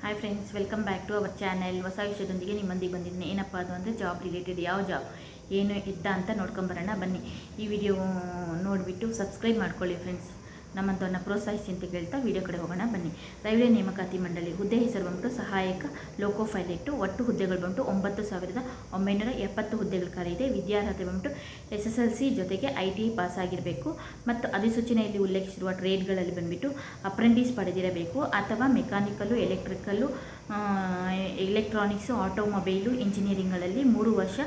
Hi friends, welcome back to our channel. ಹೊಸ ವಿಷಯದೊಂದಿಗೆ ನಿಮ್ಮೊಂದಿಗೆ ಬಂದಿದ್ದೀನಿ. ಏನಪ್ಪ ಅದು ಅಂದರೆ ಜಾಬ್ ರಿಲೇಟೆಡ್. ಯಾವ ಜಾಬ್ ಏನು ಇದ್ದ ಅಂತ ನೋಡ್ಕೊಂಬರೋಣ ಬನ್ನಿ. ಈ ವಿಡಿಯೋ ನೋಡಿಬಿಟ್ಟು ಸಬ್ಸ್ಕ್ರೈಬ್ ಮಾಡ್ಕೊಳ್ಳಿ ಫ್ರೆಂಡ್ಸ್. ನಮ್ಮಂಥವ್ರನ್ನ ಪ್ರೋತ್ಸಾಹಿಸಿ ಅಂತ ಕೇಳ್ತಾ ವಿಡಿಯೋ ಕಡೆ ಹೋಗೋಣ ಬನ್ನಿ. ರೈಲ್ವೆ ನೇಮಕಾತಿ ಮಂಡಳಿ ಹುದ್ದೆ ಹೆಸರು ಬಂದ್ಬಿಟ್ಟು ಸಹಾಯಕ ಲೋಕೋ ಪೈಲಟ್. ಒಟ್ಟು ಹುದ್ದೆಗಳು ಬಂತು 9,970 ಹುದ್ದೆಗಳು ಖಾಲಿ ಇದೆ. ವಿದ್ಯಾರ್ಹತೆ ಬಂದ್ಬಿಟ್ಟು SSLC ಜೊತೆಗೆ ITI ಪಾಸ್ ಆಗಿರಬೇಕು ಮತ್ತು ಅಧಿಸೂಚನೆಯಲ್ಲಿ ಉಲ್ಲೇಖಿಸಿರುವ ಟ್ರೇಡ್ಗಳಲ್ಲಿ ಬಂದುಬಿಟ್ಟು ಅಪ್ರೆಂಟಿಸ್ ಪಡೆದಿರಬೇಕು ಅಥವಾ ಮೆಕ್ಯಾನಿಕಲ್ಲು, ಎಲೆಕ್ಟ್ರಿಕಲ್ಲು, ಎಲೆಕ್ಟ್ರಾನಿಕ್ಸು, ಆಟೋಮೊಬೈಲು, ಇಂಜಿನಿಯರಿಂಗ್ಗಳಲ್ಲಿ 3 ವರ್ಷ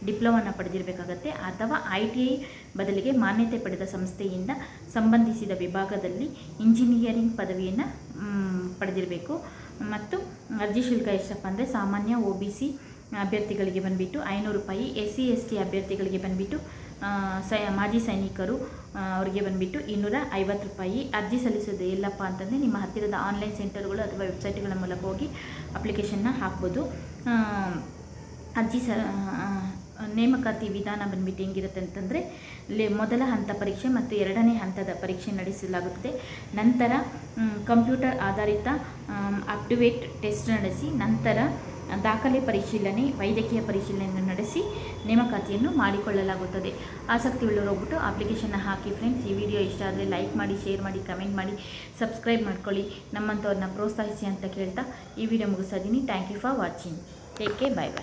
ಡಿಪ್ಲೊಮಾನ ಪಡೆದಿರಬೇಕಾಗತ್ತೆ ಅಥವಾ ITI ಬದಲಿಗೆ ಮಾನ್ಯತೆ ಪಡೆದ ಸಂಸ್ಥೆಯಿಂದ ಸಂಬಂಧಿಸಿದ ವಿಭಾಗದಲ್ಲಿ ಇಂಜಿನಿಯರಿಂಗ್ ಪದವಿಯನ್ನು ಪಡೆದಿರಬೇಕು. ಮತ್ತು ಅರ್ಜಿ ಶುಲ್ಕ ಎಷ್ಟಪ್ಪ ಅಂದರೆ ಸಾಮಾನ್ಯ OBC ಅಭ್ಯರ್ಥಿಗಳಿಗೆ ಬಂದುಬಿಟ್ಟು 500 ರೂಪಾಯಿ, SC ST ಅಭ್ಯರ್ಥಿಗಳಿಗೆ ಬಂದುಬಿಟ್ಟು ಮಾಜಿ ಸೈನಿಕರು ಅವರಿಗೆ ಬಂದುಬಿಟ್ಟು 250 ರೂಪಾಯಿ. ಅರ್ಜಿ ಸಲ್ಲಿಸೋದು ಎಲ್ಲಪ್ಪ ಅಂತಂದರೆ ನಿಮ್ಮ ಹತ್ತಿರದ ಆನ್ಲೈನ್ ಸೆಂಟರ್ಗಳು ಅಥವಾ ವೆಬ್ಸೈಟ್ಗಳ ಮೂಲಕ ಹೋಗಿ ಅಪ್ಲಿಕೇಶನ್ನ ಹಾಕ್ಬೋದು. ಅರ್ಜಿ ನೇಮಕಾತಿ ವಿಧಾನ ಬಂದುಬಿಟ್ಟು ಹೆಂಗಿರುತ್ತೆ ಅಂತಂದರೆ ಮೊದಲ ಹಂತ ಪರೀಕ್ಷೆ ಮತ್ತು 2ನೇ ಹಂತದ ಪರೀಕ್ಷೆ ನಡೆಸಲಾಗುತ್ತದೆ. ನಂತರ ಕಂಪ್ಯೂಟರ್ ಆಧಾರಿತ ಅಪ್ಟಿವೇಟ್ ಟೆಸ್ಟ್ ನಡೆಸಿ ನಂತರ ದಾಖಲೆ ಪರಿಶೀಲನೆ, ವೈದ್ಯಕೀಯ ಪರಿಶೀಲನೆಯನ್ನು ನಡೆಸಿ ನೇಮಕಾತಿಯನ್ನು ಮಾಡಿಕೊಳ್ಳಲಾಗುತ್ತದೆ. ಆಸಕ್ತಿ ಉಳ್ಳವರು ಹೋಗ್ಬಿಟ್ಟು ಅಪ್ಲಿಕೇಶನ್ನ ಹಾಕಿ ಫ್ರೆಂಡ್ಸ್. ಈ ವಿಡಿಯೋ ಇಷ್ಟ ಆದರೆ ಲೈಕ್ ಮಾಡಿ, ಶೇರ್ ಮಾಡಿ, ಕಮೆಂಟ್ ಮಾಡಿ, ಸಬ್ಸ್ಕ್ರೈಬ್ ಮಾಡ್ಕೊಳ್ಳಿ. ನಮ್ಮಂಥವ್ರನ್ನ ಪ್ರೋತ್ಸಾಹಿಸಿ ಅಂತ ಕೇಳ್ತಾ ಈ ವಿಡಿಯೋ ಮುಗಿಸ್ತಾ ಇದ್ದೀನಿ. Thank you for watching. Take care. Bye by.